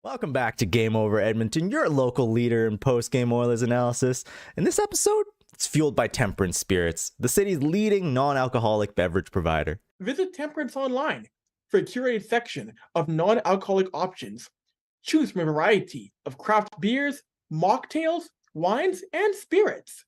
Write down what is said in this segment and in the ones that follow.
Welcome back to Game Over Edmonton, your local leader in post-game Oilers analysis. In this episode, it's fueled by Temperance Spirits, the city's leading non-alcoholic beverage provider. Visit Temperance online for a curated section of non-alcoholic options. Choose from a variety of craft beers, mocktails, wines, and spirits.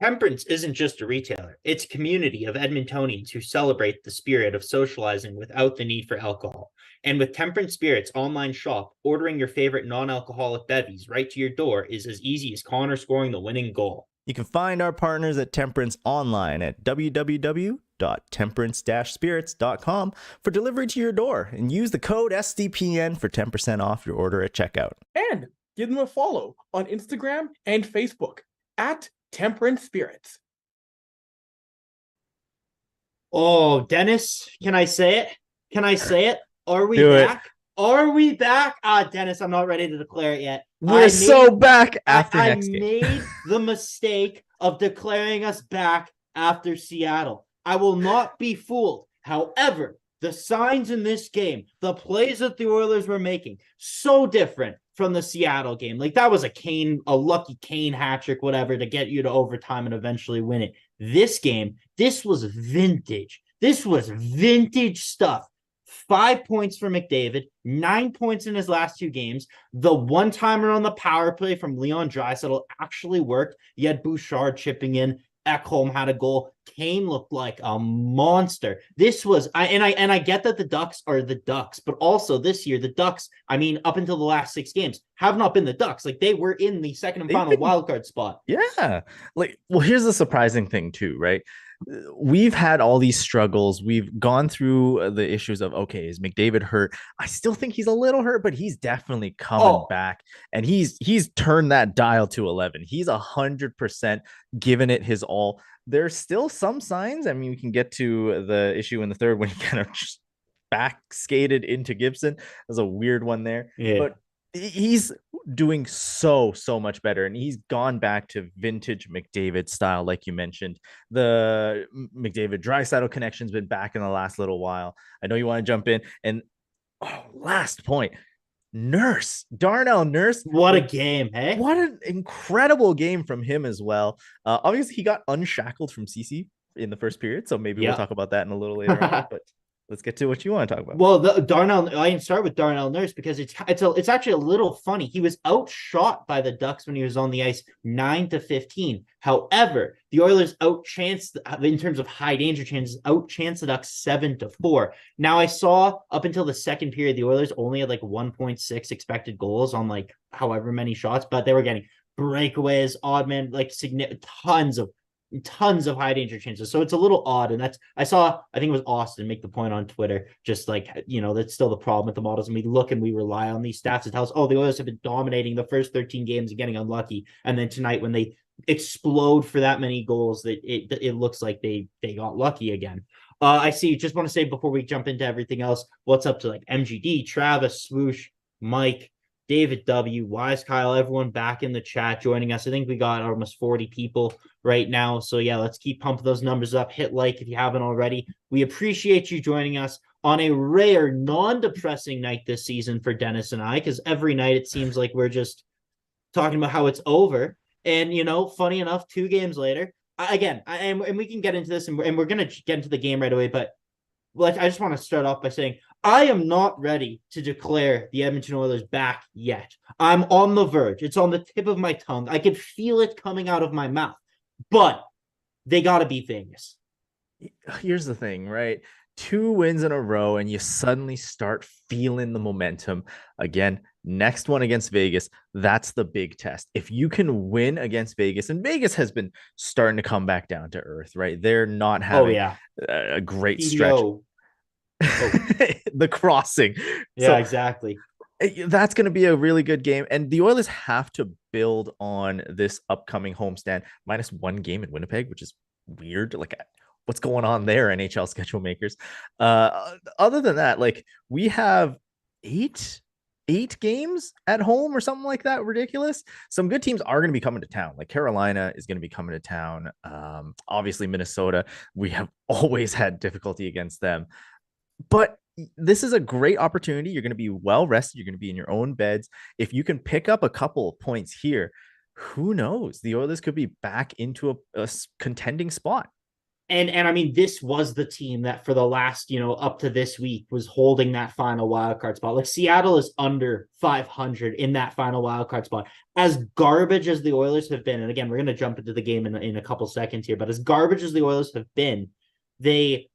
Temperance isn't just a retailer, it's a community of Edmontonians who celebrate the spirit of socializing without the need for alcohol. And with Temperance Spirits online shop, ordering your favorite non-alcoholic bevvies right to your door is as easy as Connor scoring the winning goal. You can find our partners at Temperance online at www.temperance-spirits.com for delivery to your door, and use the code SDPN for 10% off your order at checkout. And give them a follow on Instagram and Facebook at Temperance Spirits. Oh, Dennis, can I say it? Can I say it? Are we Do it. back? Are we back? Dennis, I'm not ready to declare it yet. We're so back after next game. I made the mistake of declaring us back after Seattle. I will not be fooled. However, the signs in this game, the plays that the Oilers were making, so different from the Seattle game. Like, that was a lucky Kane hat trick, whatever, to get you to overtime and eventually win it. This game, this was vintage. This was vintage stuff. 5 points for McDavid, 9 points in his last two games. The one-timer on the power play from Leon Draisaitl actually worked. You had Bouchard chipping in. Ekholm had a goal. Kane looked like a monster. This was, I get that the Ducks are the Ducks, but also this year, the Ducks, I mean, up until the last 6 games, have not been the Ducks. Like, they were in the second and final wildcard spot. Yeah. Well, here's the surprising thing too, right? We've had all these struggles. We've gone through the issues of, okay, is McDavid hurt? I still think he's a little hurt, but he's definitely coming back, and he's turned that dial to 11. He's 100% given it his all. There's still some signs. I mean, we can get to the issue in the third when he kind of just back skated into Gibson. There's a weird one there, but he's doing so much better, and he's gone back to vintage McDavid style, like you mentioned. The McDavid Draisaitl connection's been back in the last little while. I know you want to jump in, and last point, Darnell Nurse. What a game, hey? What an incredible game from him as well. Obviously, he got unshackled from CC in the first period, so maybe we'll talk about that in a little later on, but let's get to what you want to talk about. Well, I can start with Darnell Nurse because it's actually a little funny. He was outshot by the Ducks when he was on the ice 9-15. However, the Oilers outchanced, in terms of high danger chances, outchanced the Ducks 7-4. Now, I saw up until the second period, the Oilers only had like 1.6 expected goals on like however many shots, but they were getting breakaways, odd man, like tons of high danger chances. So it's a little odd. And I think it was Austin make the point on Twitter, just like, that's still the problem with the models. And we look and we rely on these stats to tell us, the Oilers have been dominating the first 13 games and getting unlucky. And then tonight, when they explode for that many goals, that it looks like they got lucky again. Just want to say before we jump into everything else, what's up to like MGD, Travis, Swoosh, Mike, David W, Wise Kyle, everyone back in the chat joining us. I think we got almost 40 people right now. So yeah, let's keep pumping those numbers up. Hit like if you haven't already. We appreciate you joining us on a rare, non-depressing night this season for Dennis and I, because every night it seems like we're just talking about how it's over. And, funny enough, 2 games later, and we can get into this, and we're going to get into the game right away, but I just want to start off by saying, I am not ready to declare the Edmonton Oilers back yet. I'm on the verge. It's on the tip of my tongue. I can feel it coming out of my mouth, but they got to beat Vegas. Here's the thing, right? 2 wins in a row, and you suddenly start feeling the momentum again. Next one against Vegas, that's the big test. If you can win against Vegas, and Vegas has been starting to come back down to earth, right? They're not having a great stretch. The crossing. Yeah, exactly. That's going to be a really good game. And the Oilers have to build on this upcoming homestand. -1 game in Winnipeg, which is weird. Like, what's going on there, NHL schedule makers? Other than that, like, we have eight games at home or something like that. Ridiculous. Some good teams are going to be coming to town. Like, Carolina is going to be coming to town. Obviously Minnesota, we have always had difficulty against them. But this is a great opportunity. You're going to be well rested. You're going to be in your own beds. If you can pick up a couple of points here, who knows? The Oilers could be back into a contending spot. And I mean, this was the team that for the last, up to this week was holding that final wildcard spot. Like Seattle is under 500 in that final wildcard spot. As garbage as the Oilers have been, and again, we're going to jump into the game in a couple seconds here, but as garbage as the Oilers have been, the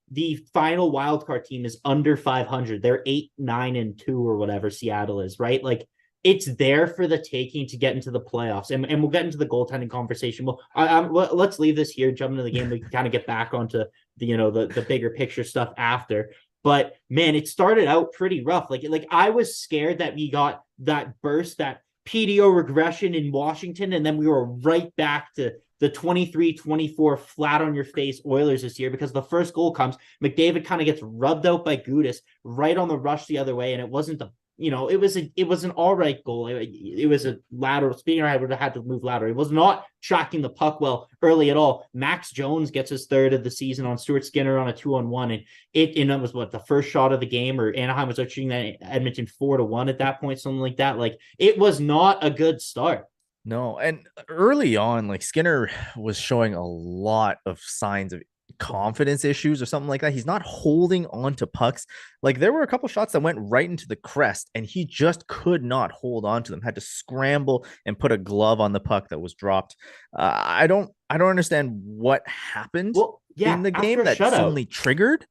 final wildcard team is under 500. They're 8-9-2 or whatever Seattle is, right? Like it's there for the taking to get into the playoffs. And we'll get into the goaltending conversation. Let's leave this here, jump into the game. We can kind of get back onto the bigger picture stuff after. But man, it started out pretty rough. Like I was scared that we got that burst, that PDO regression in Washington, and then we were right back to the 23-24 flat on your face Oilers this year, because the first goal comes, McDavid kind of gets rubbed out by Gudas right on the rush the other way, and it wasn't it was an all right goal. It was a lateral. Speaking, I would have had to move lateral. It was not tracking the puck well early at all. Max Jones gets his third of the season on Stuart Skinner on a 2-on-1, and it was the first shot of the game, or Anaheim was shooting that Edmonton 4-1 at that point, something like that. Like it was not a good start. No, and early on, like Skinner was showing a lot of signs of confidence issues or something like that. He's not holding on to pucks. Like there were a couple shots that went right into the crest, and he just could not hold on to them. Had to scramble and put a glove on the puck that was dropped. I don't understand what happened in the game that suddenly triggered.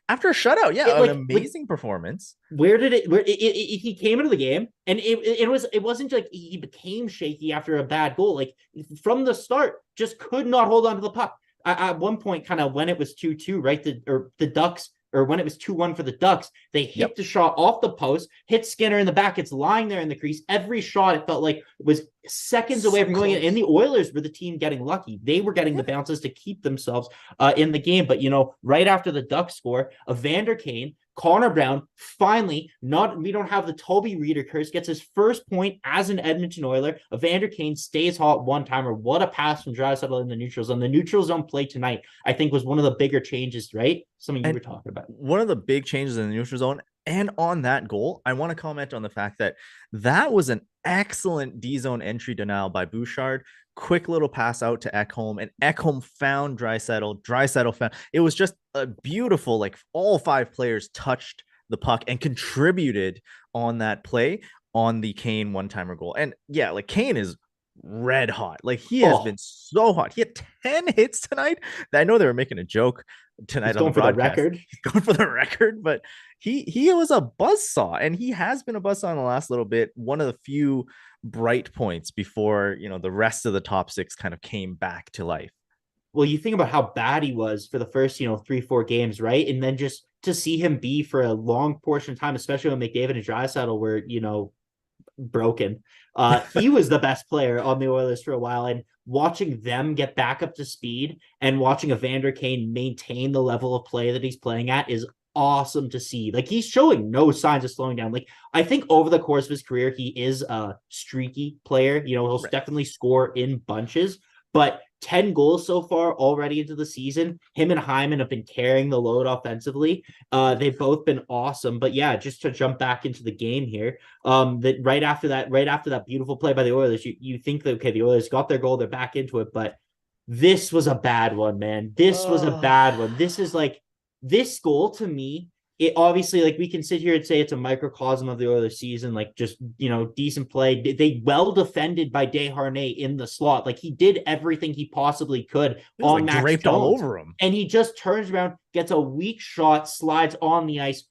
After a shutout, an amazing performance. Where he came into the game, and it wasn't like he became shaky after a bad goal. Like from the start, just could not hold on to the puck. At one point, kind of when it was 2-2, right? The Ducks, or when it was 2-1 for the Ducks, they hit the shot off the post, hit Skinner in the back. It's lying there in the crease. Every shot, it felt like was seconds away from going in. And the Oilers were the team getting lucky. They were getting the bounces to keep themselves in the game. But, right after the Ducks score, Evander Kane, Connor Brown, finally, we don't have the Toby Reeder curse, gets his first point as an Edmonton Oiler. Evander Kane stays hot one-timer. What a pass from Draisaitl in the neutral zone. The neutral zone play tonight, I think, was one of the bigger changes, right? Something you were talking about. One of the big changes in the neutral zone, and on that goal, I want to comment on the fact that was an excellent D-zone entry denial by Bouchard. Quick little pass out to Ekholm, and Ekholm found Draisaitl. Draisaitl found. It was just a beautiful, like all five players touched the puck and contributed on that play on the Kane one-timer goal. And yeah, like Kane is red hot. Like he has been so hot. He had 10 hits tonight. I know they were making a joke tonight. He's going for the record. He's going for the record, but he was a buzzsaw, and he has been a buzzsaw in the last little bit. One of the few bright points before the rest of the top six kind of came back to life. Well, you think about how bad he was for the first 3-4 games, right? And then just to see him be for a long portion of time, especially when McDavid and Draisaitl were broken. He was the best player on the Oilers for a while, and watching them get back up to speed and watching Evander Kane maintain the level of play that he's playing at is awesome to see. Like he's showing no signs of slowing down. Like I think over the course of his career, he is a streaky player. He'll definitely score in bunches, but 10 goals so far already into the season. Him and Hyman have been carrying the load offensively. They've both been awesome. But yeah, just to jump back into the game here, that right after that beautiful play by the Oilers, you think that, okay, the Oilers got their goal, they're back into it, but this was a bad one, man. This was a bad one. This is like, this goal to me, it obviously, like we can sit here and say it's a microcosm of the Oilers season, like just, decent play. They well defended by Desharnais in the slot. Like he did everything he possibly could on Max draped Jones, all over him. And he just turns around, gets a weak shot, slides on the ice,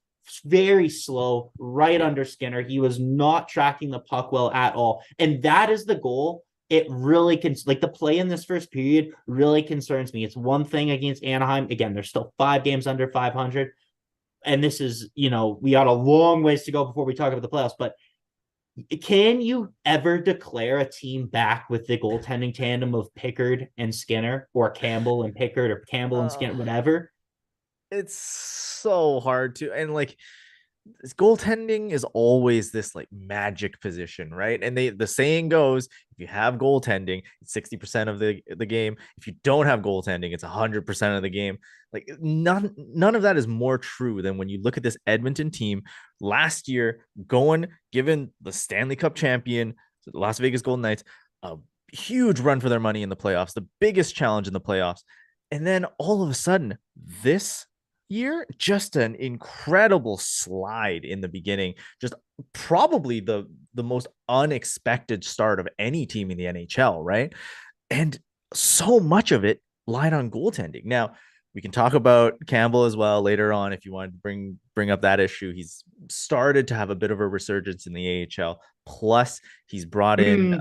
very slow, right under Skinner. He was not tracking the puck well at all. And that is the goal. It really the play in this first period really concerns me. It's one thing against Anaheim. Again, they're still 5 games under 500. And this is, we got a long ways to go before we talk about the playoffs, but can you ever declare a team back with the goaltending tandem of Pickard and Skinner, or Campbell and Pickard, or Campbell and Skinner, whatever? It's so hard to, and like, goaltending is always this like magic position, right? And the saying goes, if you have goaltending, it's 60% of the game. If you don't have goaltending, it's 100% of the game. Like none of that is more true than when you look at this Edmonton team last year given the Stanley Cup champion, the Las Vegas Golden Knights, a huge run for their money in the playoffs, the biggest challenge in the playoffs. And then all of a sudden, this year, just an incredible slide in the beginning. Just probably the most unexpected start of any team in the NHL, right? And so much of it lied on goaltending. Now, we can talk about Campbell as well later on if you want to bring up that issue. He's started to have a bit of a resurgence in the AHL. Plus, he's brought in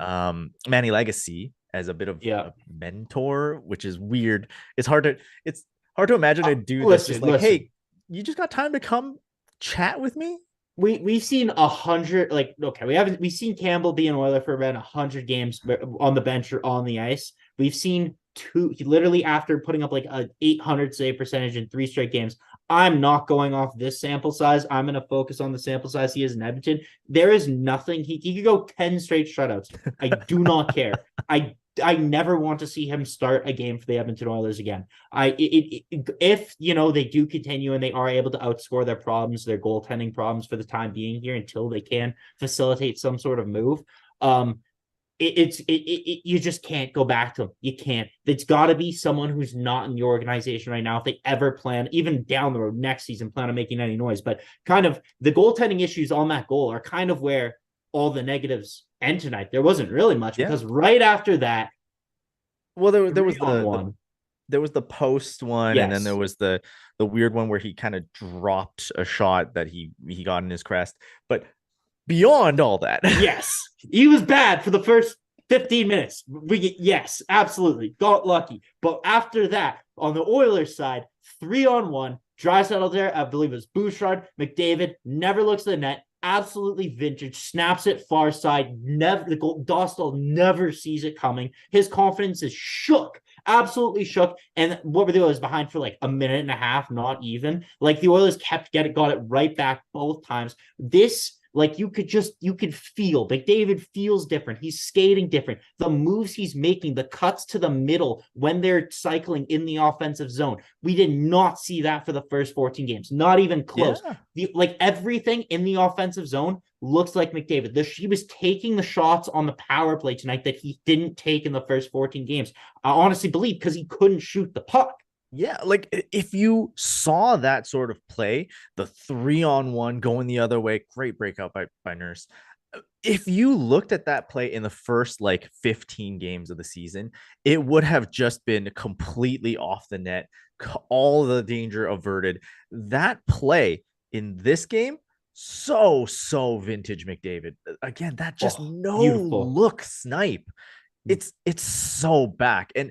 Manny Legacy as a bit of a mentor, which is weird. It's hard to imagine a dude that's just like, hey, you just got time to come chat with me? We've seen 100, like, okay, we've seen Campbell be an Oiler for around 100 games on the bench or on the ice. We've seen literally after putting up like a 800 save percentage in 3 straight games. I'm not going off this sample size. I'm going to focus on the sample size he is in Edmonton. There is nothing. He could go 10 straight shutouts. I do not care. I never want to see him start a game for the Edmonton Oilers again. If they do continue and they are able to outscore their goaltending problems for the time being here until they can facilitate some sort of move, you just can't go back to him. You can't. It's got to be someone who's not in the organization right now. If they ever plan, even down the road next season, plan on making any noise. But kind of the goaltending issues on that goal are kind of where all the negatives end tonight. There wasn't really much because right after that, well, there was the post one, and then there was the weird one where he kind of dropped a shot that he got in his crest. But beyond all that, yes, he was bad for the first 15 minutes. Yes, absolutely got lucky. But after that, on the Oilers side, 3-on-1, Draisaitl there, I believe it was Bouchard, McDavid never looks at the net. Absolutely vintage, snaps it far side. Dostal never sees it coming. His confidence is shook, absolutely shook. And what were the Oilers behind for like a minute and a half? Not even. Like the Oilers got it right back both times. This. Like you could feel McDavid feels different. He's skating different. The moves he's making, the cuts to the middle when they're cycling in the offensive zone. We did not see that for the first 14 games. Not even close. Yeah. Everything in the offensive zone looks like McDavid. He was taking the shots on the power play tonight that he didn't take in the first 14 games. I honestly believe because he couldn't shoot the puck. Yeah, like if you saw that sort of play, the 3-on-1 going the other way, great breakout by Nurse. If you looked at that play in the first like 15 games of the season, it would have just been completely off the net, all the danger averted. That play in this game, so vintage McDavid. Again, that just beautiful look snipe. It's so back. And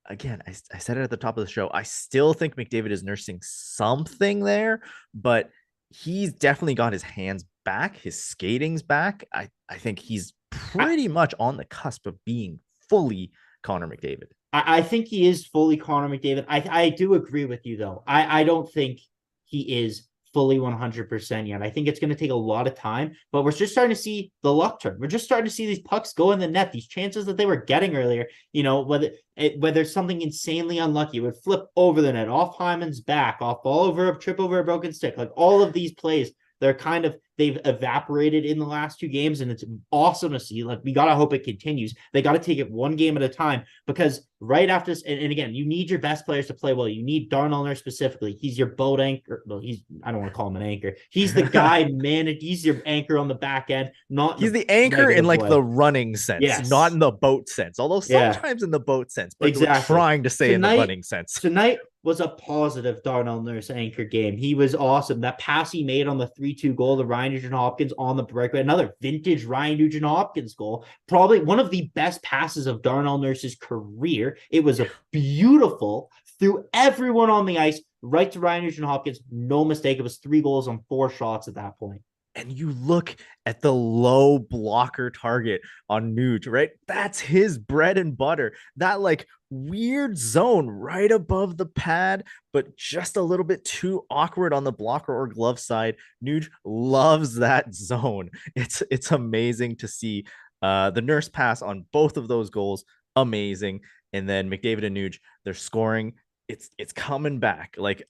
again, I said it at the top of the show. I still think McDavid is nursing something there, but he's definitely got his hands back. His skating's back. I think he's pretty much on the cusp of being fully Connor McDavid. I think he is fully Connor McDavid. I do agree with you, though. I don't think he is fully 100% yet. I think it's going to take a lot of time, but we're just starting to see the luck turn. We're just starting to see these pucks go in the net, these chances that they were getting earlier, whether something insanely unlucky would flip over the net, off Hyman's back, off ball over a trip over a broken stick, like all of these plays, they've evaporated in the last 2 games, and it's awesome to see. Like, we got to hope it continues. They got to take it one game at a time, because right after this, and again, you need your best players to play well. You need Darnell Nurse specifically. He's your boat anchor. Well, I don't want to call him an anchor. He's the guy, man. He's your anchor on the back end. He's the anchor in like the running sense, not in the boat sense. Although sometimes in the boat sense, but we're trying to say in the running sense. Tonight was a positive Darnell Nurse anchor game. He was awesome. That pass he made on the 3-2 goal to Ryan Nugent-Hopkins on the breakaway, another vintage Ryan Nugent-Hopkins goal, probably one of the best passes of Darnell Nurse's career. It was a beautiful, through everyone on the ice, right to Ryan Nugent-Hopkins. No mistake. It was 3 goals on 4 shots at that point. and you look at the low blocker target on Nuge, right? That's his bread and butter. That like weird zone right above the pad, but just a little bit too awkward on the blocker or glove side. Nuge loves that zone. It's amazing to see the nurse pass on both of those goals. Amazing. And then McDavid and Nuge, they're scoring. It's coming back. Like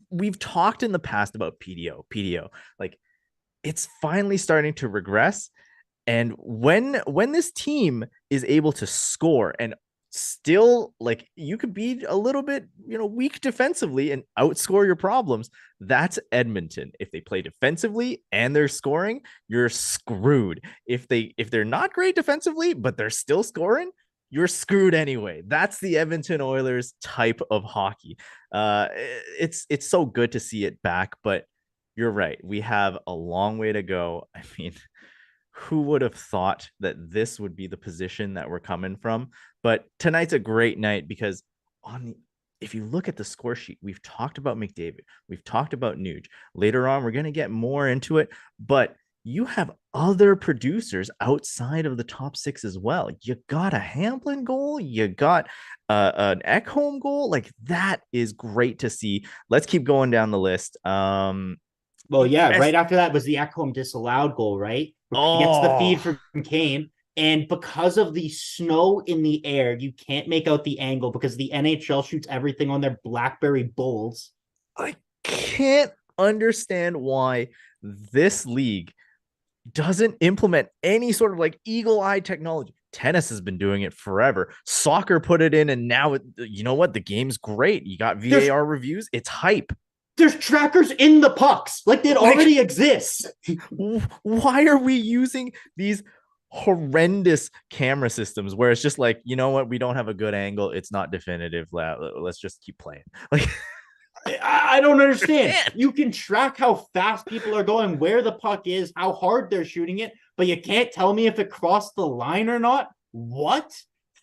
we've talked in the past about PDO. Like it's finally starting to regress. And when this team is able to score and still like you could be a little bit weak defensively and outscore your problems, that's Edmonton. If they play defensively and they're scoring, you're screwed. If they're not great defensively but they're still scoring, you're screwed anyway. That's the Edmonton Oilers type of hockey. It's so good to see it back, but you're right. We have a long way to go. I mean, who would have thought that this would be the position that we're coming from? But tonight's a great night because if you look at the score sheet, we've talked about McDavid, we've talked about Nuge. Later on, we're going to get more into it, but you have other producers outside of the top six as well. You got a Hamblin goal, you got an Ekholm goal. Like that is great to see. Let's keep going down the list. Well, yeah, right after that was the Ekholm disallowed goal, right? He gets the feed from Kane, and because of the snow in the air, you can't make out the angle because the NHL shoots everything on their BlackBerry Bulls. I can't understand why this league doesn't implement any sort of like eagle eye technology. Tennis has been doing it forever. Soccer put it in, and now you know what? The game's great. You got VAR reviews. It's hype. There's trackers in the pucks. Like it already exists. Why are we using these horrendous camera systems where it's just like, you know what? We don't have a good angle. It's not definitive. Let's just keep playing. Like, I don't understand. You can track how fast people are going, where the puck is, how hard they're shooting it, but you can't tell me if it crossed the line or not. What?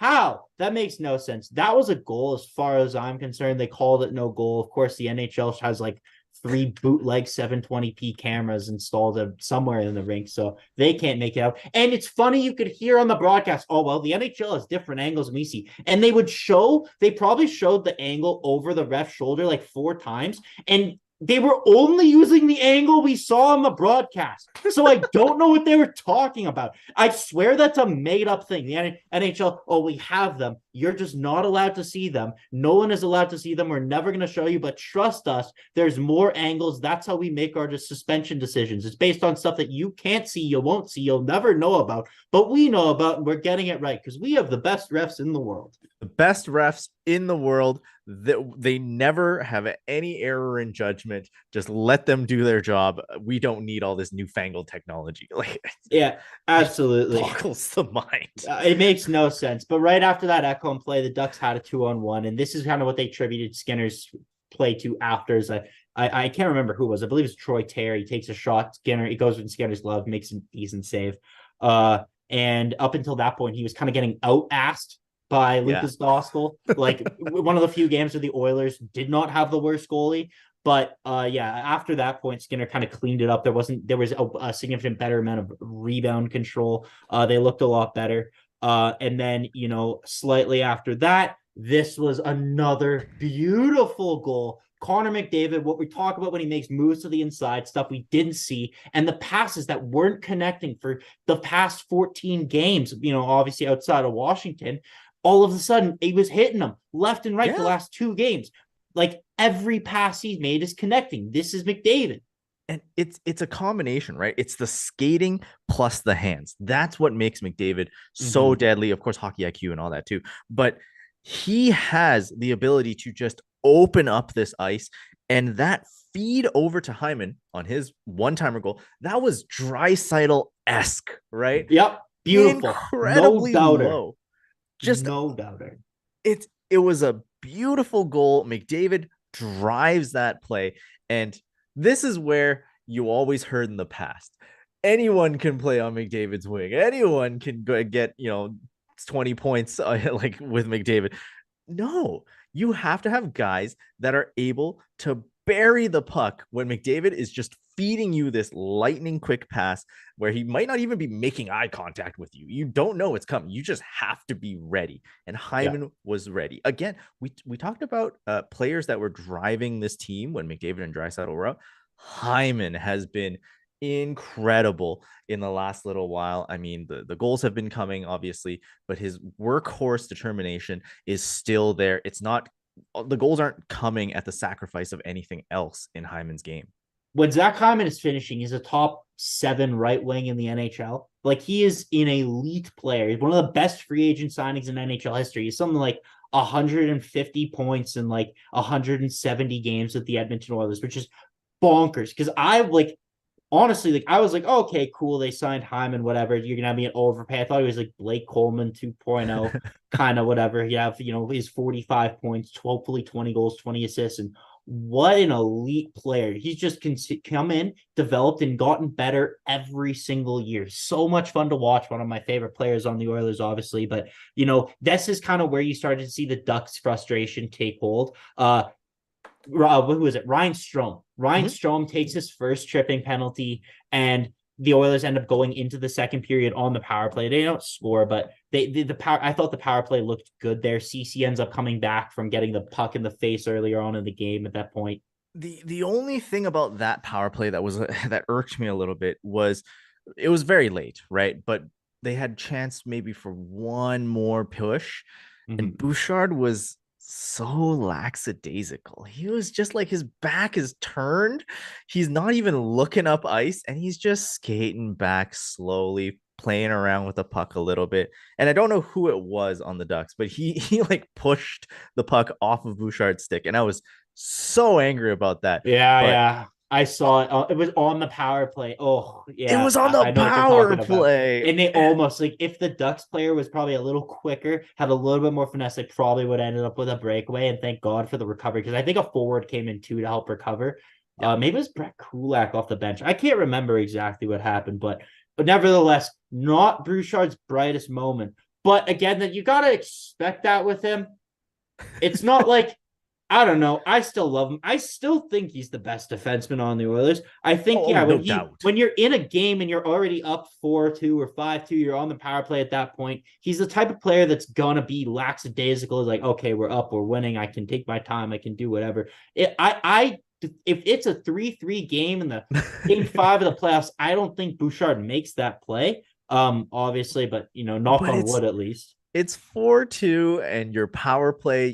How? That makes no sense. That was a goal as far as I'm concerned. They called it no goal. Of course, the NHL has like 3 bootleg 720p cameras installed somewhere in the rink, so they can't make it out. And it's funny, you could hear on the broadcast, oh, well, the NHL has different angles than we see. And they probably showed the angle over the ref's shoulder like 4 times, and they were only using the angle we saw on the broadcast. So I don't know what they were talking about. I swear that's a made-up thing. The NHL, oh, we have them. You're just not allowed to see them. No one is allowed to see them. We're never going to show you, but trust us, there's more angles. That's how we make our suspension decisions. It's based on stuff that you can't see, you won't see, you'll never know about, but we know about, and we're getting it right because we have the best refs in the world. The best refs in the world. They never have any error in judgment. Just let them do their job. We don't need all this newfangled technology. Like, yeah, absolutely. It boggles the mind. It makes no sense. But right after that Ekholm play, the Ducks had a 2-on-1, and this is kind of what they attributed Skinner's play to after. I can't remember who it was. I believe it's Troy Terry. Takes a shot. Skinner, it goes in Skinner's glove, makes an decent save. And up until that point, he was kind of getting out-assed by Lucas Dostal. Like one of the few games where the Oilers did not have the worst goalie. But after that point, Skinner kind of cleaned it up. There was a significant better amount of rebound control. They looked a lot better. And then, slightly after that, this was another beautiful goal. Connor McDavid, what we talk about when he makes moves to the inside, stuff we didn't see, and the passes that weren't connecting for the past 14 games, obviously outside of Washington, all of a sudden he was hitting them left and right the last 2 games. Like every pass he's made is connecting. This is McDavid. And it's a combination, right? It's the skating plus the hands. That's what makes McDavid so deadly. Of course, hockey IQ and all that too. But he has the ability to just open up this ice, and that feed over to Hyman on his one-timer goal, that was Draisaitl-esque, right? Yep. Beautiful. Incredibly low. Just no doubter. It was a beautiful goal. McDavid drives that play, and this is where you always heard in the past, anyone can play on McDavid's wing. Anyone can get 20 points like with McDavid. No, you have to have guys that are able to bury the puck when McDavid is just feeding you this lightning quick pass where he might not even be making eye contact with you. You don't know it's coming. You just have to be ready. And Hyman was ready. Again, we talked about players that were driving this team when McDavid and Draisaitl were up. Hyman has been incredible in the last little while. I mean, the goals have been coming, obviously, but his workhorse determination is still there. It's not, the goals aren't coming at the sacrifice of anything else in Hyman's game. When Zach Hyman is finishing, he's a top 7 right wing in the NHL. Like, he is an elite player. He's one of the best free agent signings in NHL history. He's something like 150 points in like 170 games with the Edmonton Oilers, which is bonkers. Because honestly, like, I was like, oh, okay, cool. They signed Hyman, whatever. You're going to have me an overpay. I thought he was like Blake Coleman 2.0, kind of whatever. You have, his 45 points, hopefully 20 goals, 20 assists. And what an elite player. He's just come in, developed, and gotten better every single year. So much fun to watch. One of my favorite players on the Oilers, obviously. But, this is kind of where you started to see the Ducks' frustration take hold. Who was it? Ryan Strome. Ryan Strome takes his first tripping penalty, and the Oilers end up going into the second period on the power play. They don't score, but I thought the power play looked good there. CC ends up coming back from getting the puck in the face earlier on in the game at that point. The only thing about that power play that irked me a little bit was it was very late, right? But they had chance maybe for one more push, and Bouchard was so lackadaisical. He was just like, his back is turned. He's not even looking up ice, and he's just skating back slowly, playing around with the puck a little bit. And I don't know who it was on the Ducks, but he like pushed the puck off of Bouchard's stick, and I was so angry about that. Yeah. I saw it. It was on the power play. Oh, yeah. It was on the power play. And they almost, like, if the Ducks player was probably a little quicker, had a little bit more finesse, they probably would have ended up with a breakaway. And thank God for the recovery, because I think a forward came in too to help recover. Yeah. Maybe it was Brett Kulak off the bench. I can't remember exactly what happened, but nevertheless, not Bouchard's brightest moment. But again, that you got to expect that with him. It's not like, I don't know. I still love him. I still think he's the best defenseman on the Oilers. I think, when you're in a game and you're already up 4-2 or 5-2, you're on the power play at that point. He's the type of player that's going to be lackadaisical. Like, okay, we're up, we're winning. I can take my time. I can do whatever. If it's a 3-3 game in the game 5 of the playoffs, I don't think Bouchard makes that play. Obviously, but knock on wood at least. It's 4-2, and your power play,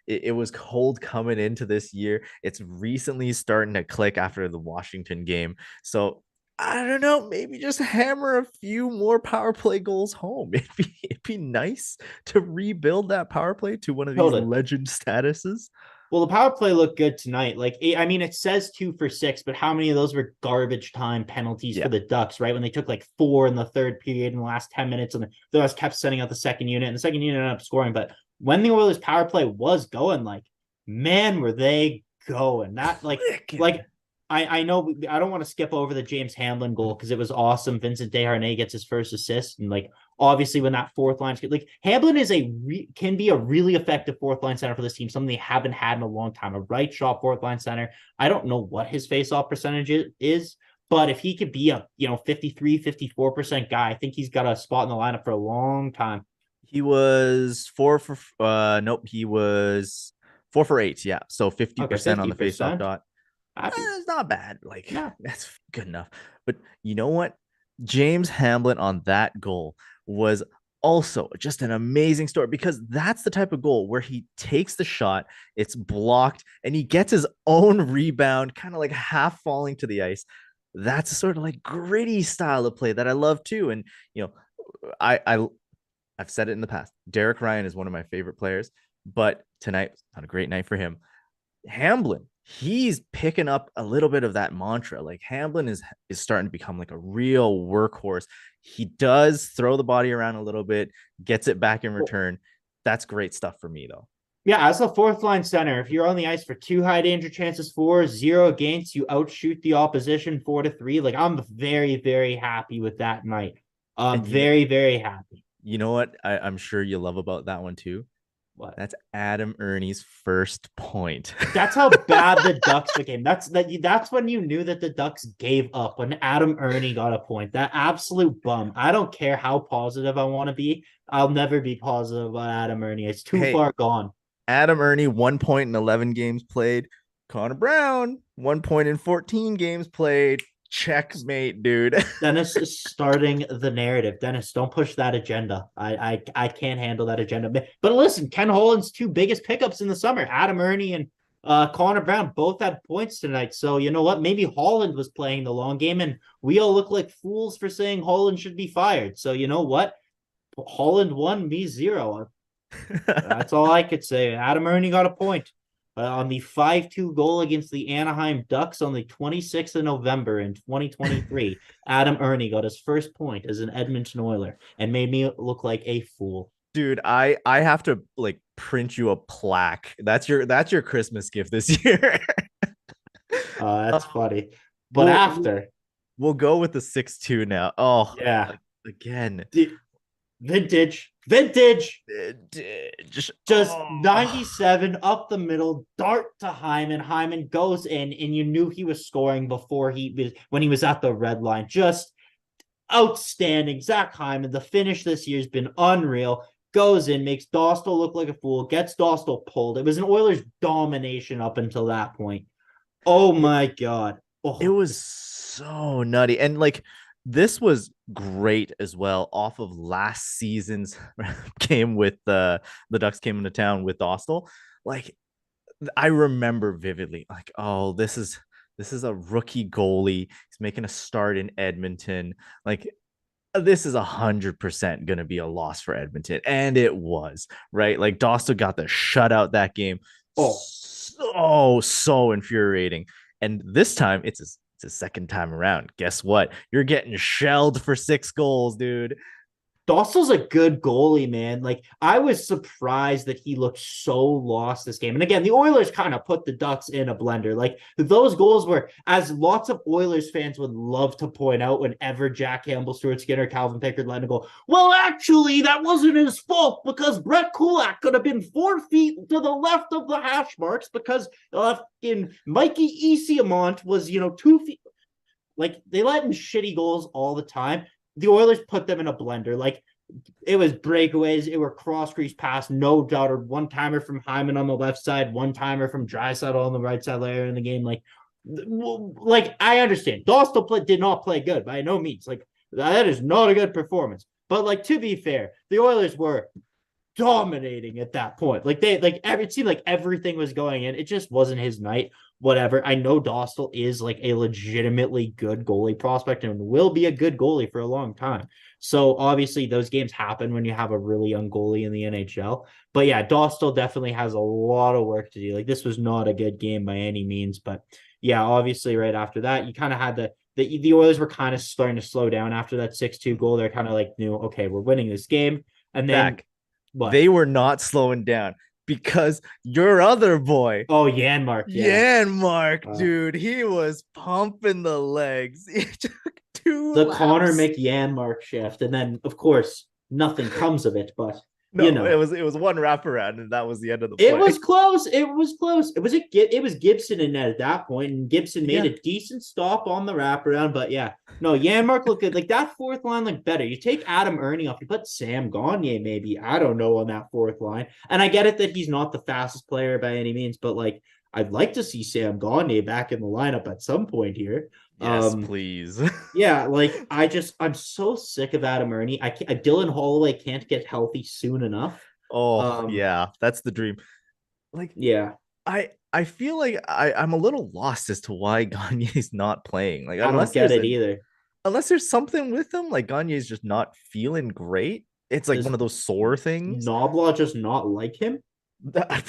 it was cold coming into this year. It's recently starting to click after the Washington game. So I don't know, maybe just hammer a few more power play goals home. It'd be nice to rebuild that power play to one of these legend statuses. Well, the power play looked good tonight. Like, I mean, it says 2 for 6, but how many of those were garbage time penalties for the Ducks, right? When they took like 4 in the third period in the last 10 minutes, and the Oilers kept sending out the second unit, and the second unit ended up scoring. But when the Oilers power play was going, like, man, were they going. That, I know I don't want to skip over the James Hamblin goal because it was awesome. Vincent Desharnais gets his first assist, and like, obviously when that fourth line, like, Hamblin is can be a really effective fourth line center for this team, something they haven't had in a long time. A right shot fourth line center. I don't know what his face-off percentage is, but if he could be a 53-54% guy, I think he's got a spot in the lineup for a long time. He was 4 for he was 4 for 8. Yeah, so 50% on the face-off dot. It's not bad. Like, that's good enough. But you know what? James Hamblin on that goal was also just an amazing story, because that's the type of goal where he takes the shot, it's blocked, and he gets his own rebound, kind of like half falling to the ice. That's a sort of like gritty style of play that I love too. And I've said it in the past, Derek Ryan is one of my favorite players, but tonight was not a great night for him. Hamblin, he's picking up a little bit of that mantra. Like, Hamblin is starting to become like a real workhorse. He does throw the body around a little bit, gets it back in return. That's great stuff for me, though. Yeah, as a fourth line center, if you're on the ice for 2 high danger chances for, 0 against, you outshoot the opposition 4-3. Like, I'm very, very happy with that night. Very, very happy. You know what I'm sure you love about that one too? What? That's Adam Ernie's first point. That's how bad the Ducks became. That's when you knew that the Ducks gave up, when Adam Ernie got a point. That absolute bum. I don't care how positive I want to be. I'll never be positive about Adam Ernie. It's too Hey, far gone. Adam Ernie, 1 point in 11 games played. Connor Brown, 1 point in 14 games played. Checkmate, dude. Dennis is starting the narrative. Dennis, don't push that agenda. I can't handle that agenda. But listen, Ken Holland's two biggest pickups in the summer, Adam Ernie and Connor Brown, both had points tonight. So you know what? Maybe Holland was playing the long game, and we all look like fools for saying Holland should be fired. So you know what? Holland won, me 0. That's all I could say. Adam Ernie got a point on the 5-2 goal against the Anaheim Ducks on the 26th of November in 2023. Adam Ernie got his first point as an Edmonton Oiler and made me look like a fool. Dude, I have to like print you a plaque. That's your Christmas gift this year. That's funny. But after we'll go with the 6-2 now. Oh, yeah, again. Vintage. Just 97 up the middle, dart to Hyman. Hyman goes in, and you knew he was scoring before when he was at the red line. Just outstanding. Zach Hyman, the finish this year has been unreal. Goes in, makes Dostal look like a fool, gets Dostal pulled. It was an Oilers domination up until that point. Oh my God. Oh. It was so nutty. And like, this was great as well off of last season's game with the Ducks came into town with Dostal. Like, I remember vividly, like, oh, this is a rookie goalie. He's making a start in Edmonton. Like, this is 100% going to be a loss for Edmonton. And it was, right? Like, Dostal got the shutout that game. Oh, so infuriating. And this time it's a second time around. Guess what? You're getting shelled for 6 goals, dude. Dostal's a good goalie, man. Like, I was surprised that he looked so lost this game. And again, the Oilers kind of put the Ducks in a blender. Like, those goals were, as lots of Oilers fans would love to point out whenever Jack Campbell, Stuart Skinner, Calvin Pickard let him go, well, actually, that wasn't his fault because Brett Kulak could have been 4 feet to the left of the hash marks because in Mikey Easiamont was, 2 feet. Like, they let in shitty goals all the time. The Oilers put them in a blender. Like, it was breakaways. It were cross-crease pass, no doubt, or one-timer from Hyman on the left side, one-timer from Draisaitl on the right side later in the game. Like, I understand. Dostal did not play good by no means. Like, that is not a good performance. But, like, to be fair, the Oilers were dominating at that point. Like, it seemed like everything was going in. It just wasn't his night. Whatever. I know Dostal is like a legitimately good goalie prospect and will be a good goalie for a long time. So obviously those games happen when you have a really young goalie in the NHL. But yeah, Dostal definitely has a lot of work to do. Like, this was not a good game by any means. But yeah, obviously right after that, you kind of had the Oilers were kind of starting to slow down after that 6-2 goal. They're kind of like, knew, okay, we're winning this game. And then they were not slowing down. Because your other boy, Janmark, dude, he was pumping the legs. He took 2 the laps. Connor McYanmark shift, and then of course nothing comes of it. But no, it was one wraparound, and that was the end of the play. It was close. It was Gibson in net at that point, and Gibson made a decent stop on the wraparound. But yeah, no, Janmark looked good. Like, that fourth line looked better. You take Adam Ernie off, you put Sam Gagner, maybe, I don't know, on that fourth line. And I get it that he's not the fastest player by any means, but like, I'd like to see Sam Gagner back in the lineup at some point here. Yes, please. Yeah, like, I'm so sick of Adam Ernie. Dylan Holloway can't get healthy soon enough. Oh, yeah, that's the dream. Like, yeah, I feel like I'm a little lost as to why Gagner's not playing. Like, I don't get it either. Unless there's something with him, like Gagner's just not feeling great. It's like one of those sore things. Knoblaw just not like him? I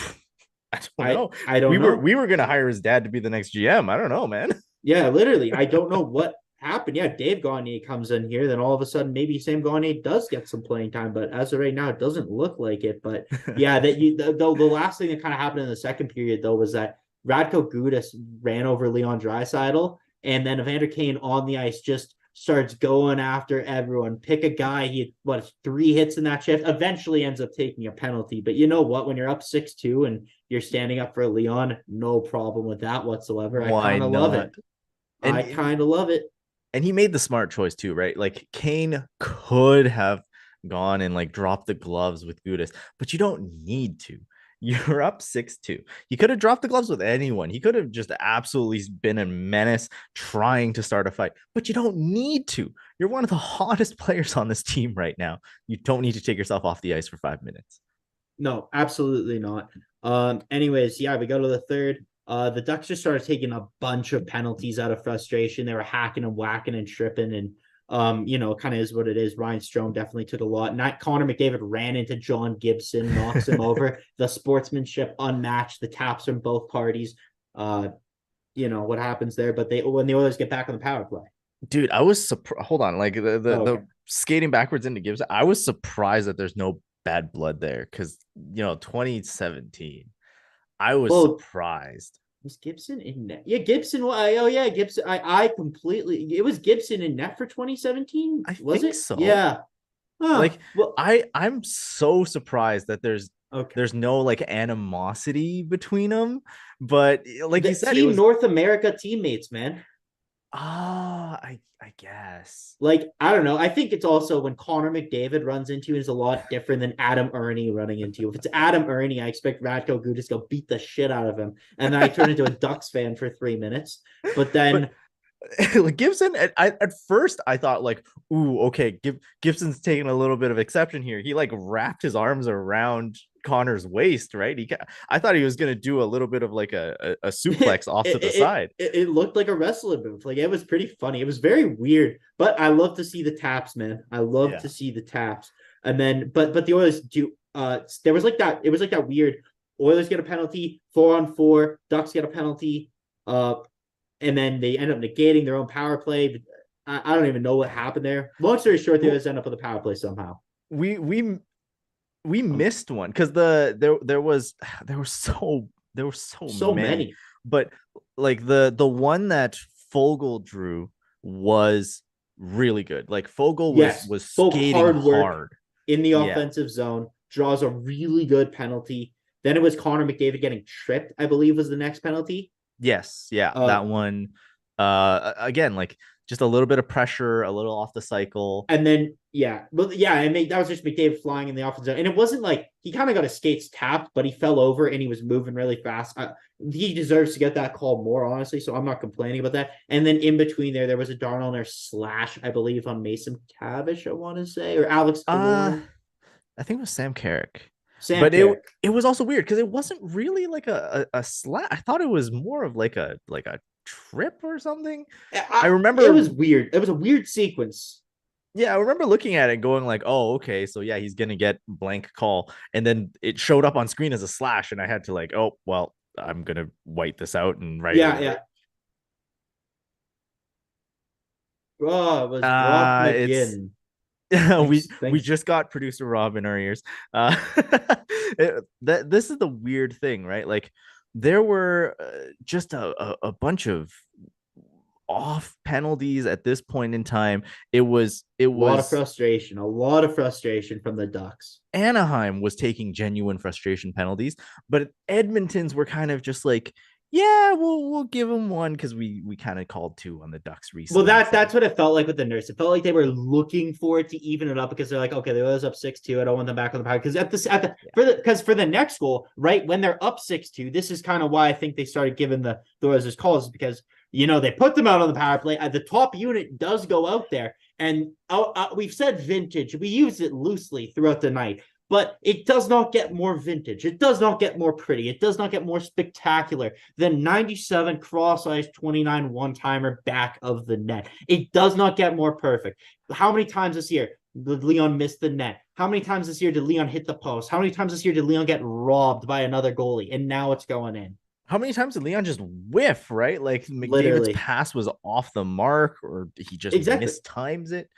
don't know. I don't know. We were gonna hire his dad to be the next GM. I don't know, man. Yeah, literally. I don't know what happened. Yeah, Dave Gagner comes in here, then all of a sudden maybe Sam Gagner does get some playing time, but as of right now, it doesn't look like it. But yeah, the last thing that kind of happened in the second period though was that Radko Gudas ran over Leon Draisaitl, and then Evander Kane on the ice just starts going after everyone. Pick a guy. He had, what, 3 hits in that shift. Eventually ends up taking a penalty. But you know what? When you're up 6-2 and you're standing up for Leon, no problem with that whatsoever. I Why kind of love it. not? And I kind of love it. and he made the smart choice too, right? Like Kane could have gone and like dropped the gloves with Gudis, but you don't need to. You're up 6-2. He could have dropped the gloves with anyone. He could have just absolutely been a menace trying to start a fight, but you don't need to. You're one of the hottest players on this team right now. You don't need to take yourself off the ice for 5 minutes. No, absolutely not. Anyways, yeah, we go to the third. The Ducks just started taking a bunch of penalties out of frustration. They were hacking and whacking and tripping, and kind of is what it is. Ryan Strome definitely took a lot. And Connor McDavid ran into John Gibson, knocks him over. The sportsmanship unmatched. The taps from both parties. What happens there? But when the Oilers get back on the power play. Dude, I was surprised. Hold on, like Okay. the skating backwards into Gibson. I was surprised that there's no bad blood there because 2017. I was Well, surprised. was Gibson in net? Yeah, Gibson. Oh yeah, Gibson. I completely. It was Gibson in net for 2017. I Was think it? so. Yeah. Huh. Like Well, I'm so surprised that okay. there's no like animosity between them. But like The you said, it Team was North America teammates, man. I guess. Like, I don't know. I think it's also when Connor McDavid runs into you is a lot different than Adam Ernie running into you. If it's Adam Ernie, I expect Radko Gudas to go beat the shit out of him. And then I turn into a Ducks fan for 3 minutes. But then like Gibson, at first I thought like, ooh, okay, Gibson's taking a little bit of exception here. He like wrapped his arms around Connor's waist, right? I thought he was gonna do a little bit of like a suplex off to the side. It looked like a wrestling move. Like, it was pretty funny. It was very weird, but I love to see the taps, man. I love to see the taps. And then, but the Oilers do. There was like that. It was like that weird. Oilers get a penalty, 4-on-4. Ducks get a penalty. And then they end up negating their own power play. I don't even know what happened there. Long story short, they always end up with a power play somehow. We missed one because there were so many. But like the one that Fogel drew was really good. Like Fogel was skating hard in the offensive zone, draws a really good penalty. Then it was Connor McDavid getting tripped, I believe, was the next penalty. Yes, yeah, that one. Again, like just a little bit of pressure, a little off the cycle, and then that was just McDavid flying in the offensive zone, and it wasn't like he kind of got his skates tapped, but he fell over and he was moving really fast. He deserves to get that call more, honestly, so I'm not complaining about that. And then in between there was a Darnell slash, I believe, on Mason Tavish, I want to say, or Alex. I think it was Sam Carrick. But it was also weird because it wasn't really like a slap. I thought it was more of like a trip or something. I remember it was weird. It was a weird sequence. Yeah, I remember looking at it going like, oh, okay, so yeah, he's gonna get blank call. And then it showed up on screen as a slash, and I had to like, oh, well, I'm gonna white this out and write it. Yeah. Oh, it was Rob McGinn. We just got producer Rob in our ears. This is the weird thing, right? Like there were just a bunch of off penalties at this point in time. It was a lot of frustration from the Ducks. Anaheim was taking genuine frustration penalties, but Edmonton's were kind of just like, yeah, we'll give them one because we kind of called two on the Ducks recently. Well, that's what it felt like with the Nurse. It felt like they were looking for it to even it up because they're like, okay, they was up 6-2. I don't want them back on the power because for the next goal, right when they're up 6-2, this is kind of why I think they started giving the Oilers calls because they put them out on the power play. The top unit does go out there, and we've said vintage. We use it loosely throughout the night. But it does not get more vintage. It does not get more pretty. It does not get more spectacular than 97 cross-ice 29 one-timer back of the net. It does not get more perfect. How many times this year did Leon miss the net? How many times this year did Leon hit the post? How many times this year did Leon get robbed by another goalie? And now it's going in. How many times did Leon just whiff, right? Like McDavid's pass was off the mark or he just mistimes it.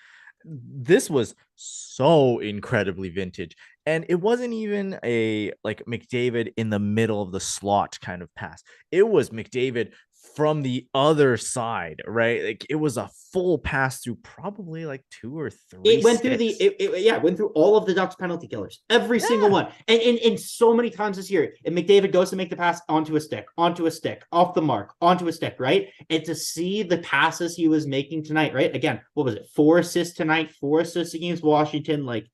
This was so incredibly vintage. And it wasn't even a like McDavid in the middle of the slot kind of pass. It was McDavid from the other side, right? Like it was a full pass through probably like 2 or 3 It went through sticks. it went through all of the Ducks penalty killers, every single Yeah. one. And so many times this year, and McDavid goes to make the pass onto a stick, off the mark, onto a stick, right? And to see the passes he was making tonight, right? Again, what was it? 4 assists tonight, 4 assists against Washington. Like,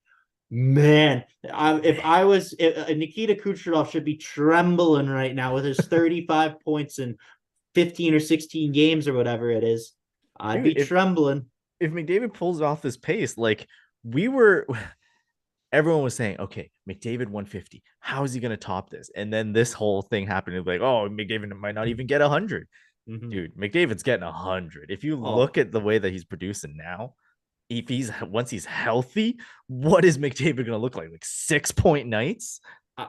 man, if Nikita Kucherov should be trembling right now with his 35 points in 15 or 16 games or whatever it is. I'd Dude, be trembling. if McDavid pulls off this pace, like we were, everyone was saying, okay, McDavid 150. How is he going to top this? And then this whole thing happened. It's like, oh, McDavid might not even get 100. Mm-hmm. Dude, McDavid's getting 100. If you look at the way that he's producing now, if once he's healthy, what is McDavid going to look like? Like 6-point nights?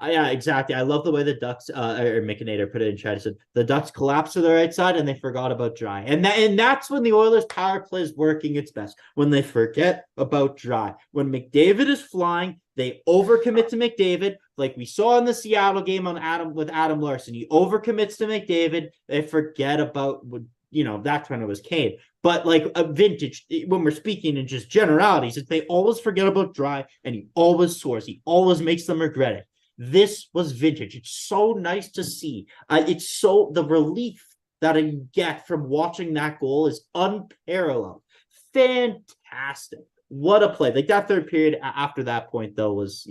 Yeah, exactly. I love the way the Ducks or McNader put it in chat. He said the Ducks collapsed to the right side and they forgot about Dry. And that's when the Oilers power play is working its best. When they forget about Dry. When McDavid is flying, they overcommit to McDavid, like we saw in the Seattle game on Adam Larson. He overcommits to McDavid. They forget about that's when it was Kane. But like a vintage, when we're speaking in just generalities, they always forget about Dry and he always scores. He always makes them regret it. This was vintage. It's so nice to see. It's so the relief that I get from watching that goal is unparalleled. Fantastic. What a play. Like that third period after that point, though, was,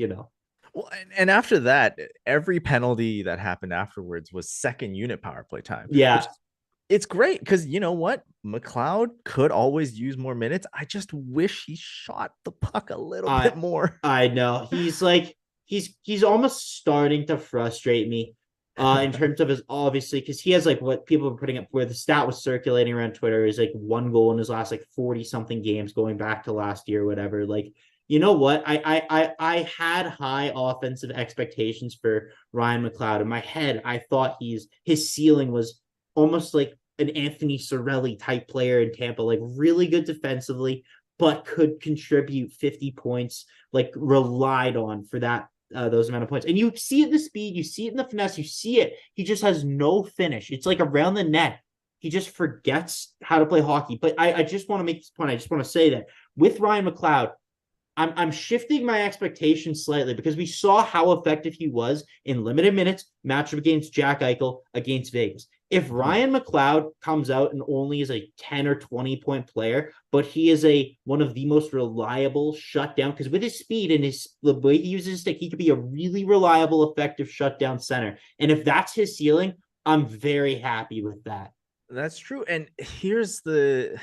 Well, and after that, every penalty that happened afterwards was second unit power play time. Yeah. It's great because you know what? McLeod could always use more minutes. I just wish he shot the puck a little bit more. I know. He's like, he's almost starting to frustrate me in terms of his, obviously, because he has like what people are putting up, where the stat was circulating around Twitter is like 1 goal in his last like 40 something games going back to last year, whatever. Like, you know what? I had high offensive expectations for Ryan McLeod. In my head, I thought his ceiling was almost like an Anthony Cirelli type player in Tampa, like really good defensively, but could contribute 50 points, like relied on for that those amount of points. And you see it in the speed, you see it in the finesse, you see it. He just has no finish. It's like around the net. He just forgets how to play hockey. But I just want to make this point. I just want to say that with Ryan McLeod, I'm shifting my expectations slightly because we saw how effective he was in limited minutes, matchup against Jack Eichel, against Vegas. If Ryan McLeod comes out and only is a 10 or 20 point player, but he is one of the most reliable shutdown, because with his speed and the way he uses his stick, he could be a really reliable, effective shutdown center. And if that's his ceiling, I'm very happy with that. That's true. And here's the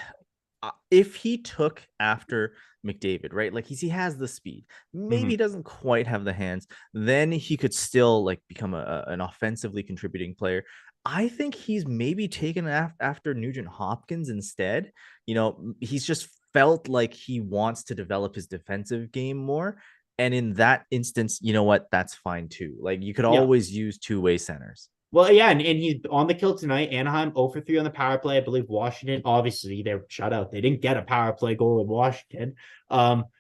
if he took after McDavid, right? Like he has the speed, maybe he doesn't quite have the hands, then he could still like become an offensively contributing player. I think he's maybe taken after Nugent Hopkins instead. He's just felt like he wants to develop his defensive game more. And in that instance, you know what? That's fine too. Like you could always use two-way centers. Well, yeah, and he's on the kill tonight. Anaheim 0 for 3 on the power play. I believe Washington, obviously, they were shut out. They didn't get a power play goal in Washington.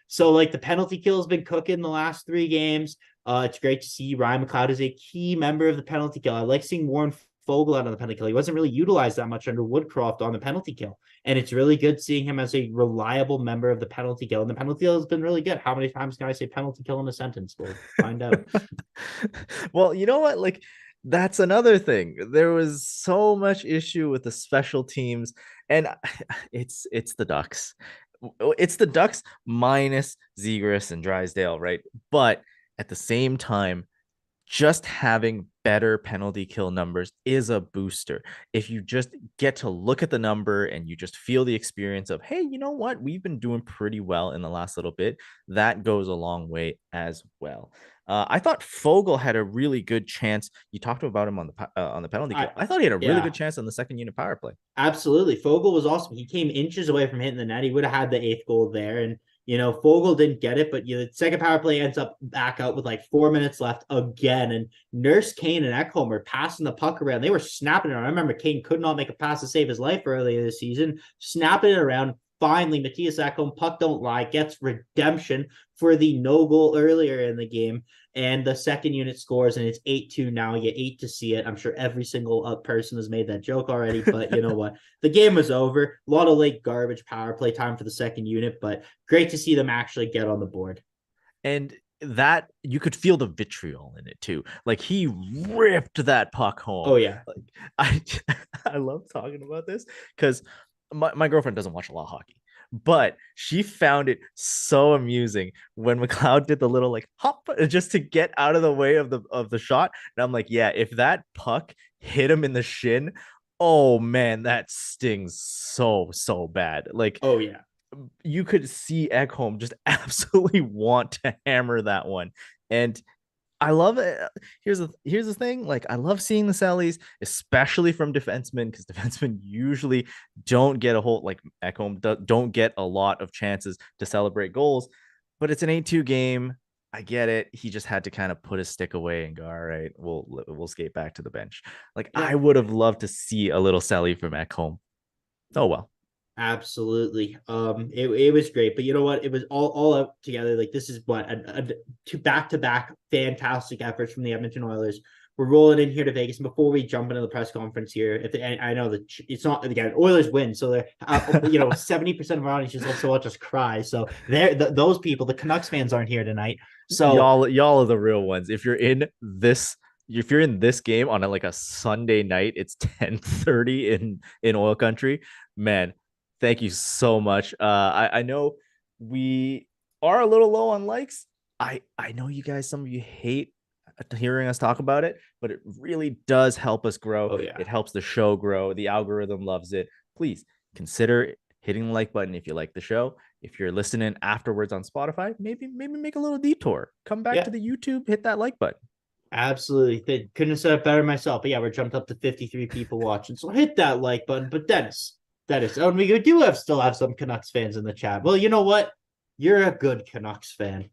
So, like, the penalty kill has been cooking the last 3 games. It's great to see Ryan McLeod is a key member of the penalty kill. I like seeing Warren Foegele out on the penalty kill. He wasn't really utilized that much under Woodcroft on the penalty kill. And it's really good seeing him as a reliable member of the penalty kill. And the penalty kill has been really good. How many times can I say penalty kill in a sentence? We'll find out. Well, you know what? Like, that's another thing. There was so much issue with the special teams, and it's the Ducks. It's the Ducks minus Zegras and Drysdale, right? But at the same time, just having better penalty kill numbers is a booster. If you just get to look at the number and you just feel the experience of, hey, you know what? We've been doing pretty well in the last little bit. That goes a long way as well. I thought Foegele had a really good chance. You talked about him on the penalty kill. I thought he had a really good chance on the second unit power play. Absolutely. Foegele was awesome. He came inches away from hitting the net. He would have had the 8th goal there. And, Foegele didn't get it, but the second power play ends up back out with like 4 minutes left again. And Nurse, Kane, and Ekholm are passing the puck around. They were snapping it around. I remember Kane could not make a pass to save his life earlier this season, snapping it around. finally, Matthias Ekholm, puck don't lie, gets redemption for the no goal earlier in the game. And the second unit scores, and it's 8-2 now. You hate to see it. I'm sure every single person has made that joke already, but you know what? The game was over. A lot of late garbage power play time for the second unit, but great to see them actually get on the board. And that you could feel the vitriol in it too. Like he ripped that puck home. Oh, yeah. Like I I love talking about this because my girlfriend doesn't watch a lot of hockey, but she found it so amusing when McLeod did the little like hop just to get out of the way of the shot. And I'm like, yeah, if that puck hit him in the shin, oh man, that stings so bad. Like, oh yeah, you could see Ekholm just absolutely want to hammer that one. And I love it. Here's the thing. Like, I love seeing the sallies, especially from defensemen, because defensemen usually don't get a whole like Ekholm don't get a lot of chances to celebrate goals. But it's an 8-2 game. I get it. He just had to kind of put his stick away and go, all right, we'll skate back to the bench. Like, yeah. I would have loved to see a little sally from Ekholm. Oh well. Absolutely. It was great, but you know what? It was all out together. Like this is what two back-to-back fantastic efforts from the Edmonton Oilers. We're rolling in here to Vegas. And before we jump into the press conference here, I know that it's not again Oilers win, so they're 70% of our audience just also watch us cry. So those people, the Canucks fans, aren't here tonight. So y'all are the real ones. If you're in this game on a Sunday night, it's 10:30 in oil country, man. Thank you so much. I know we are a little low on likes. I know you guys, some of you hate hearing us talk about it, but it really does help us grow. Oh, yeah. It helps the show grow. The algorithm loves it. Please consider hitting the like button if you like the show. If you're listening afterwards on Spotify, maybe make a little detour. Come back to the YouTube, hit that like button. Absolutely. Couldn't have said it better myself. But yeah, we're jumped up to 53 people watching. So hit that like button. But Dennis, and we do still have some Canucks fans in the chat. Well, you know what? You're a good Canucks fan.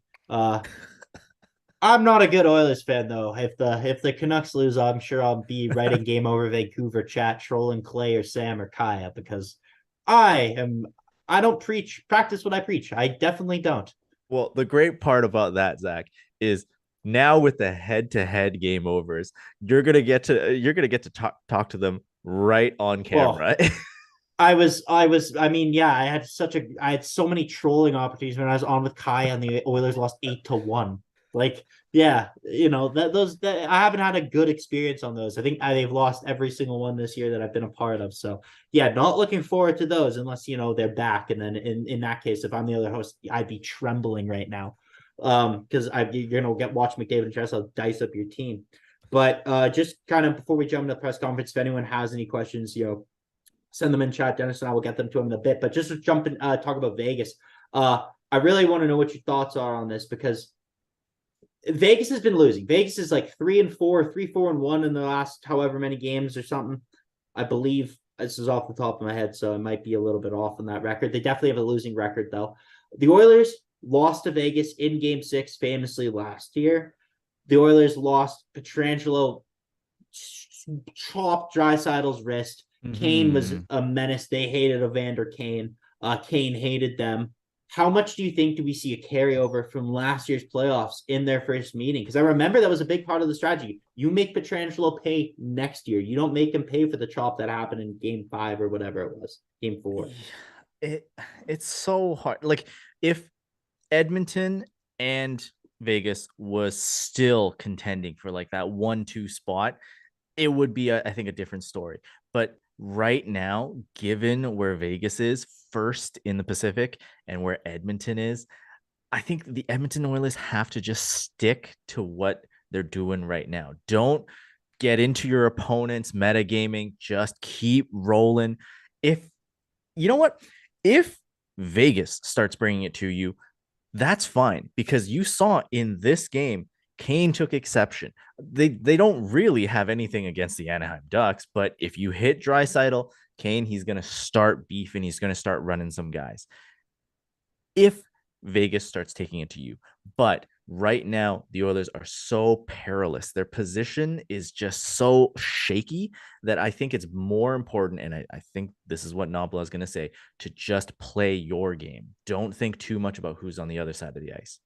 I'm not a good Oilers fan though. If the Canucks lose, I'm sure I'll be writing Game Over Vancouver chat, trolling Clay or Sam or Kaya because I don't practice what I preach. I definitely don't. Well, the great part about that, Zach, is now with the head-to-head game overs, you're gonna get to talk to them right on camera. Well, I had so many trolling opportunities when I was on with Kai and the Oilers lost 8-1. Like, yeah, I haven't had a good experience on those. I think they've lost every single one this year that I've been a part of. So yeah, not looking forward to those unless they're back. And then in that case, if I'm the other host, I'd be trembling right now. Because you're gonna watch McDavid and Dressel dice up your team. But just kind of before we jump into the press conference, if anyone has any questions, send them in chat. Dennis and I will get them to him in a bit. But just to jump in, talk about Vegas. I really want to know what your thoughts are on this because Vegas has been losing. Vegas is like 3-4, 3-4-1 in the last however many games or something. I believe this is off the top of my head, so it might be a little bit off on that record. They definitely have a losing record though. The Oilers lost to Vegas in Game 6 famously last year. The Oilers lost Pietrangelo, chopped Draisaitl's wrist. Kane was a menace. They hated Evander Kane. Kane hated them. How much do you think do we see a carryover from last year's playoffs in their first meeting? Because I remember that was a big part of the strategy. You make Pietrangelo pay next year. You don't make him pay for the chop that happened in Game 5 or whatever it was, Game 4. It's so hard. Like, if Edmonton and Vegas was still contending for like that 1-2 spot, it would be I think a different story. But right now, given where Vegas is first in the Pacific and where Edmonton is, I think the Edmonton Oilers have to just stick to what they're doing right now. Don't get into your opponent's metagaming. Just keep rolling. If Vegas starts bringing it to you, that's fine, because you saw in this game, Kane took exception. They don't really have anything against the Anaheim Ducks, but if you hit Draisaitl, Kane, he's going to start beefing. He's going to start running some guys. If Vegas starts taking it to you, but right now the Oilers are so perilous. Their position is just so shaky that I think it's more important, and I think this is what Nobla is going to say, to just play your game. Don't think too much about who's on the other side of the ice.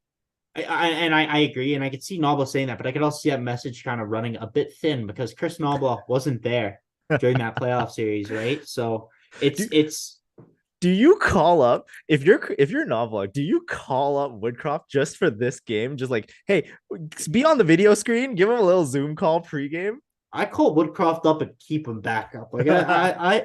I agree, and I could see Nobla saying that, but I could also see that message kind of running a bit thin because Chris Nobla wasn't there during that playoff series, right? So it's do you call up if you're Novak, do you call up Woodcroft just for this game? Just like, hey, be on the video screen, give him a little Zoom call pregame. I call Woodcroft up and keep him back up. Like I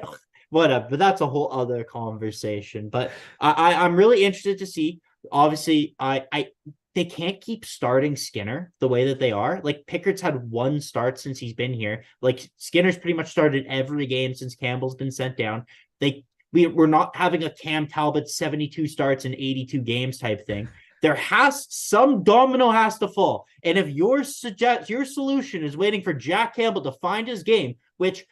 whatever, but that's a whole other conversation. But I'm really interested to see. Obviously, I they can't keep starting Skinner the way that they are. Like Pickett's had one start since he's been here. Like Skinner's pretty much started every game since Campbell's been sent down. We're not having a Cam Talbot 72 starts in 82 games type thing. Some domino has to fall. And if your solution is waiting for Jack Campbell to find his game, which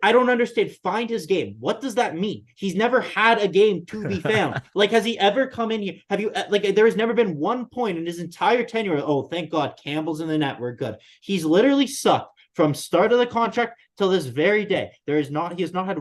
I don't understand, find his game. What does that mean? He's never had a game to be found. Like, has he ever come in here? Have you, like, there has never been one point in his entire tenure. Oh, thank God, Campbell's in the net. We're good. He's literally sucked from start of the contract till this very day. He has not had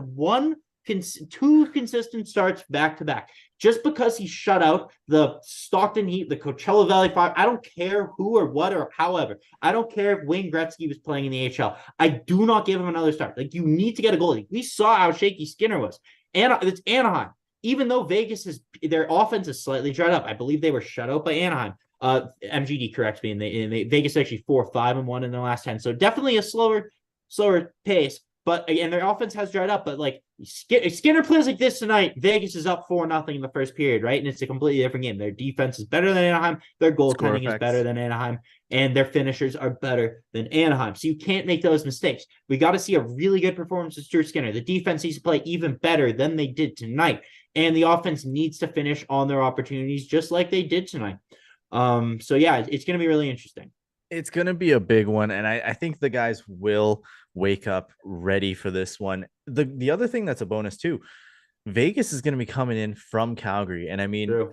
two consistent starts back to back. Just because he shut out the Stockton Heat, the Coachella Valley Fire, I don't care who or what or however. I don't care if Wayne Gretzky was playing in the AHL. I do not give him another start. Like, you need to get a goalie. We saw how shaky Skinner was. And it's Anaheim. Even though their offense is slightly dried up. I believe they were shut out by Anaheim. MGD corrects me, and Vegas actually 4-5-1 in their last 10. So definitely a slower pace. But again, their offense has dried up. But like Skinner plays like this tonight, Vegas is up 4-0 in the first period, right? And it's a completely different game. Their defense is better than Anaheim. Their goaltending is better than Anaheim, and their finishers are better than Anaheim. So you can't make those mistakes. We got to see a really good performance of Stuart Skinner. The defense needs to play even better than they did tonight, and the offense needs to finish on their opportunities just like they did tonight. So yeah, it's going to be really interesting. It's going to be a big one, and I think the guys will wake up ready for this one. The other thing that's a bonus too, Vegas is going to be coming in from Calgary, and I mean, True.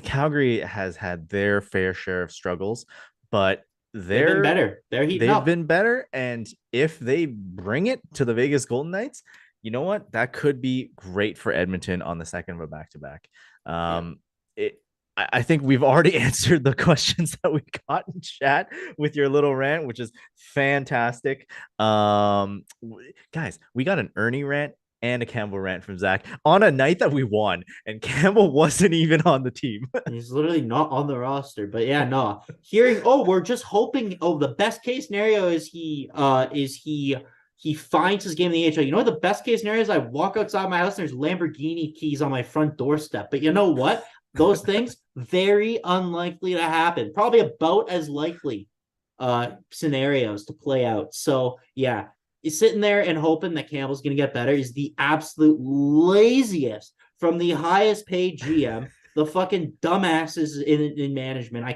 Calgary has had their fair share of struggles, but they've been better. They've been better, and if they bring it to the Vegas Golden Knights, you know what? That could be great for Edmonton on the second of a back-to-back. I think we've already answered the questions that we got in chat with your little rant, which is fantastic. Guys, we got an Ernie rant and a Campbell rant from Zach on a night that we won, and Campbell wasn't even on the team. He's literally not on the roster. But yeah, no. We're just hoping. Oh, the best case scenario is he finds his game in the AHL. You know what the best case scenario is? I walk outside my house and there's Lamborghini keys on my front doorstep. But you know what? Those things, very unlikely to happen. Probably about as likely scenarios to play out. So, yeah, sitting there and hoping that Campbell's going to get better is the absolute laziest from the highest paid GM. The fucking dumbasses in management.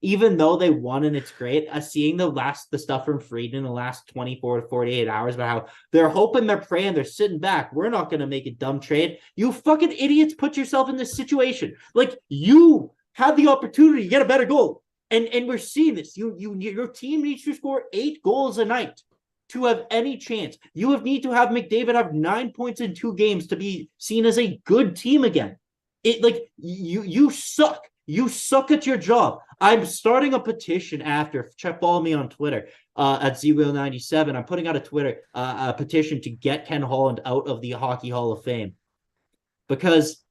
Even though they won and it's great, seeing the stuff from Frieden in the last 24 to 48 hours about how they're hoping, they're praying, they're sitting back. We're not going to make a dumb trade. You fucking idiots put yourself in this situation. Like, you had the opportunity to get a better goal. And we're seeing this. Your team needs to score 8 goals a night to have any chance. You need to have McDavid have 9 points in 2 games to be seen as a good team again. You suck. You suck at your job. I'm starting a petition after. Follow me on Twitter at ZWheel97. I'm putting out a petition to get Ken Holland out of the Hockey Hall of Fame. Because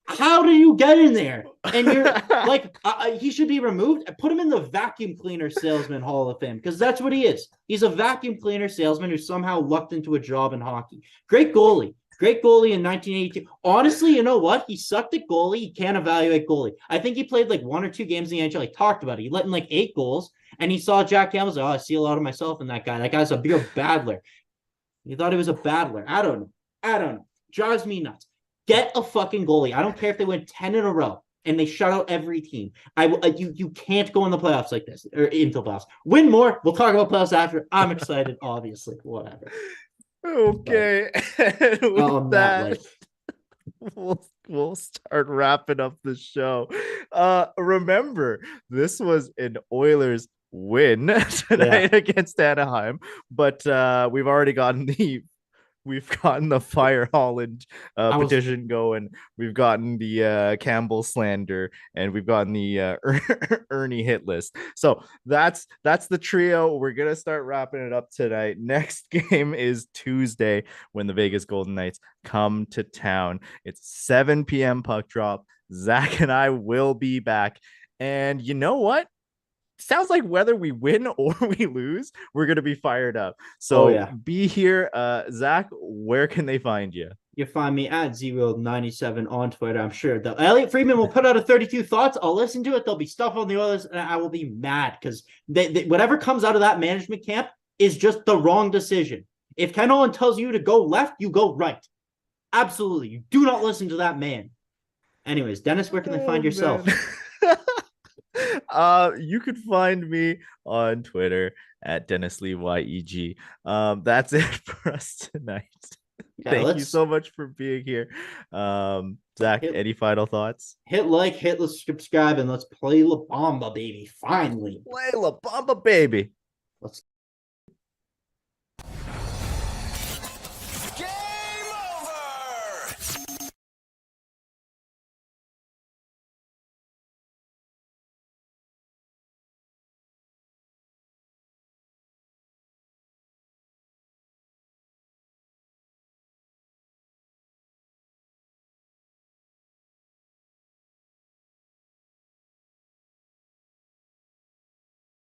how do you get in there? And you're like, he should be removed. Put him in the vacuum cleaner salesman Hall of Fame, because that's what he is. He's a vacuum cleaner salesman who somehow lucked into a job in hockey. Great goalie in 1982. Honestly, you know what? He sucked at goalie. He can't evaluate goalie. I think he played like 1 or 2 games in the NHL. He talked about it. He let in like 8 goals, and he saw Jack Campbell. I see a lot of myself in that guy. That guy's a real battler. He thought he was a battler. I don't know. Drives me nuts. Get a fucking goalie. I don't care if they win 10 in a row and they shut out every team. You can't go in the playoffs like this, or into the playoffs. Win more. We'll talk about playoffs after. I'm excited, obviously. Whatever. Okay. With that, we'll start wrapping up the show. Remember, this was an Oilers win tonight against Anaheim, but we've gotten the Fire Holland petition going. We've gotten the Campbell slander, and we've gotten the Ernie hit list. So that's the trio. We're gonna start wrapping it up tonight. Next game is Tuesday when the Vegas Golden Knights come to town. It's 7 p.m. puck drop. Zach and I will be back. And you know what? Sounds like whether we win or we lose, we're going to be fired up. So be here. Zach, where can they find you? You find me at Zero97 on Twitter. I'm sure that Elliot Friedman will put out a 32 thoughts. I'll listen to it. There'll be stuff on the Oilers, and I will be mad because whatever comes out of that management camp is just the wrong decision. If Ken Holland tells you to go left, you go right. Absolutely. You do not listen to that man. Anyways, Dennis, where can they find yourself? You could find me on Twitter at Dennis Lee YEG. That's it for us tonight. Thank you so much for being here. Zach, any final thoughts? Hit like, hit subscribe, and let's play La Bamba, baby. Finally. Play La Bamba, baby. Let's